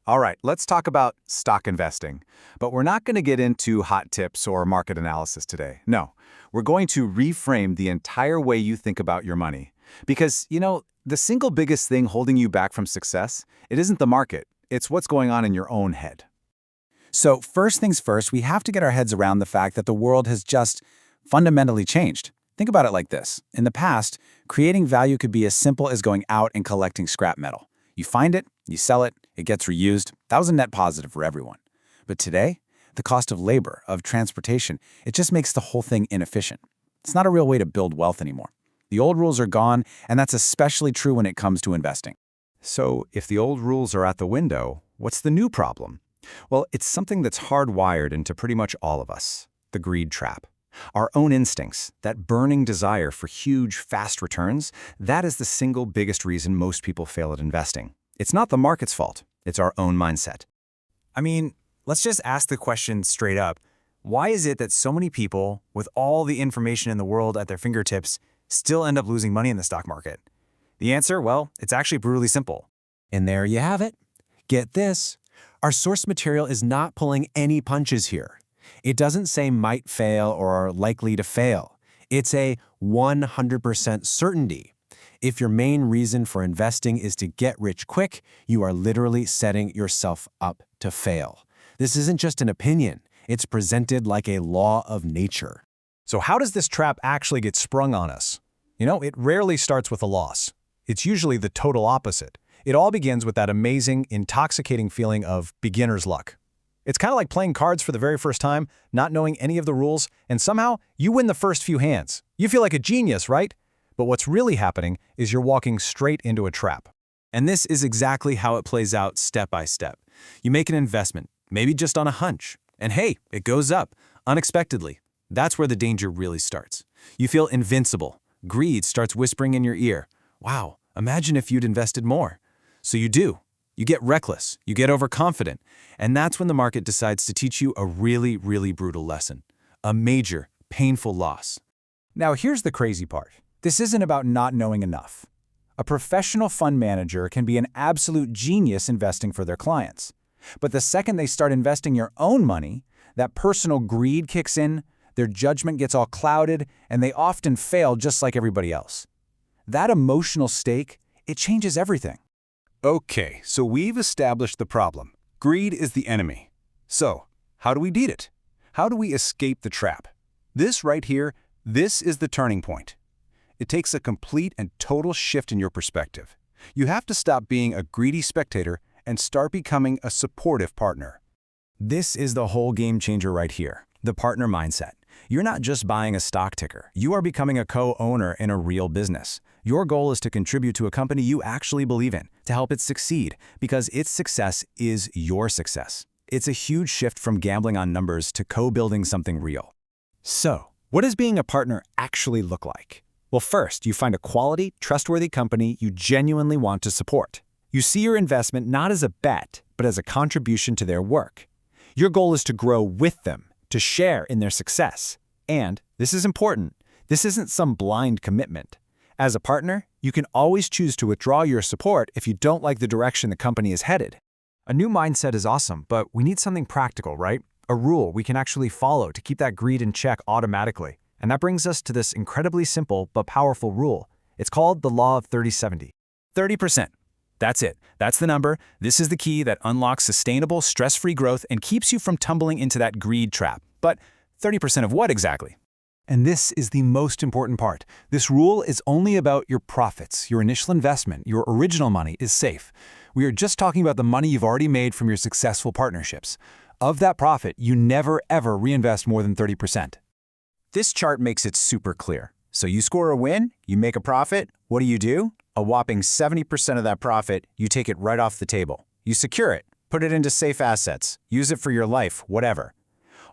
All right, let's talk about stock investing. But we're not going to get into hot tips or market analysis today. No, we're going to reframe the entire way you think about your money. Because, the single biggest thing holding you back from success, it isn't the market, it's what's going on in your own head. So first things first, we have to get our heads around the fact that the world has just fundamentally changed. Think about it like this. In the past, creating value could be as simple as going out and collecting scrap metal. You find it, you sell it, it gets reused. That was a net positive for everyone. But today, the cost of labor, of transportation, it just makes the whole thing inefficient. It's not a real way to build wealth anymore. The old rules are gone, and that's especially true when it comes to investing. So if the old rules are out the window, what's the new problem? Well, it's something that's hardwired into pretty much all of us, the greed trap. Our own instincts, that burning desire for huge, fast returns, that is the single biggest reason most people fail at investing. It's not the market's fault, it's our own mindset. I mean, let's just ask the question straight up. Why is it that so many people, with all the information in the world at their fingertips, still end up losing money in the stock market? The answer, well, it's actually brutally simple. And there you have it. Get this. Our source material is not pulling any punches here. It doesn't say might fail or likely to fail. It's a 100% certainty. If your main reason for investing is to get rich quick, you are literally setting yourself up to fail. This isn't just an opinion. It's presented like a law of nature. So how does this trap actually get sprung on us? It rarely starts with a loss. It's usually the total opposite. It all begins with that amazing, intoxicating feeling of beginner's luck. It's kind of like playing cards for the very first time, not knowing any of the rules, and somehow you win the first few hands. You feel like a genius, right? But what's really happening is you're walking straight into a trap. And this is exactly how it plays out step by step. You make an investment, maybe just on a hunch, and hey, it goes up, unexpectedly. That's where the danger really starts. You feel invincible. Greed starts whispering in your ear, wow, imagine if you'd invested more. So you do. You get reckless, you get overconfident, and that's when the market decides to teach you a really, really brutal lesson. A major, painful loss. Now here's the crazy part. This isn't about not knowing enough. A professional fund manager can be an absolute genius investing for their clients. But the second they start investing your own money, that personal greed kicks in, their judgment gets all clouded, and they often fail just like everybody else. That emotional stake, it changes everything. Okay, so we've established the problem. Greed is the enemy. So, how do we beat it? How do we escape the trap? This right here, this is the turning point. It takes a complete and total shift in your perspective. You have to stop being a greedy spectator and start becoming a supportive partner. This is the whole game changer right here, the partner mindset. You're not just buying a stock ticker. You are becoming a co-owner in a real business. Your goal is to contribute to a company you actually believe in, to help it succeed, because its success is your success. It's a huge shift from gambling on numbers to co-building something real. So, what does being a partner actually look like? Well, first, you find a quality, trustworthy company you genuinely want to support. You see your investment not as a bet, but as a contribution to their work. Your goal is to grow with them, to share in their success. And, this is important, this isn't some blind commitment. As a partner, you can always choose to withdraw your support if you don't like the direction the company is headed. A new mindset is awesome, but we need something practical, right? A rule we can actually follow to keep that greed in check automatically. And that brings us to this incredibly simple but powerful rule. It's called the law of 30-70. 30%. That's it. That's the number. This is the key that unlocks sustainable, stress-free growth and keeps you from tumbling into that greed trap. But 30% of what exactly? And this is the most important part. This rule is only about your profits. Your initial investment, your original money, is safe. We are just talking about the money you've already made from your successful partnerships. Of that profit, you never, ever reinvest more than 30%. This chart makes it super clear. So you score a win, you make a profit, what do? A whopping 70% of that profit, you take it right off the table. You secure it, put it into safe assets, use it for your life, whatever.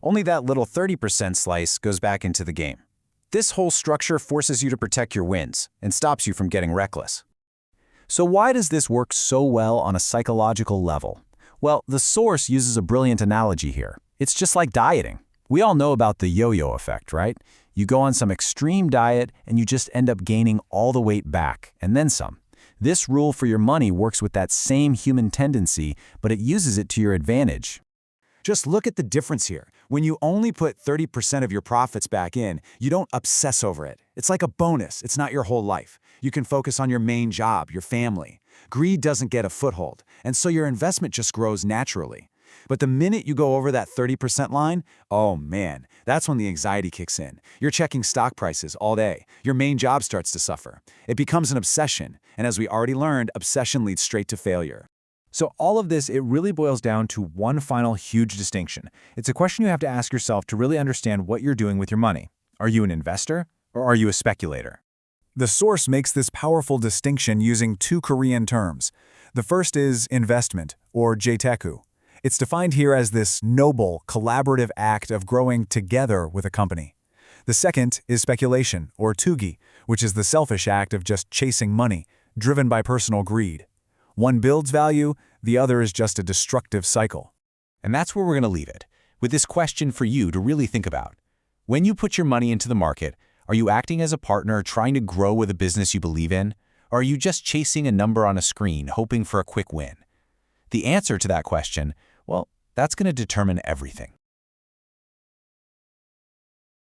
Only that little 30% slice goes back into the game. This whole structure forces you to protect your wins and stops you from getting reckless. So why does this work so well on a psychological level? Well, the source uses a brilliant analogy here. It's just like dieting. We all know about the yo-yo effect, right? You go on some extreme diet and you just end up gaining all the weight back, and then some. This rule for your money works with that same human tendency, but it uses it to your advantage. Just look at the difference here. When you only put 30% of your profits back in, you don't obsess over it. It's like a bonus. It's not your whole life. You can focus on your main job, your family. Greed doesn't get a foothold, and so your investment just grows naturally. But the minute you go over that 30% line, oh man, that's when the anxiety kicks in. You're checking stock prices all day. Your main job starts to suffer. It becomes an obsession, and as we already learned, obsession leads straight to failure. So all of this, it really boils down to one final huge distinction. It's a question you have to ask yourself to really understand what you're doing with your money. Are you an investor or are you a speculator? The source makes this powerful distinction using two Korean terms. The first is investment, or jaeteku. It's defined here as this noble, collaborative act of growing together with a company. The second is speculation, or tugi, which is the selfish act of just chasing money, driven by personal greed. One builds value, the other is just a destructive cycle. And that's where we're going to leave it, with this question for you to really think about. When you put your money into the market, are you acting as a partner trying to grow with a business you believe in? Or are you just chasing a number on a screen, hoping for a quick win? The answer to that question, well, that's going to determine everything.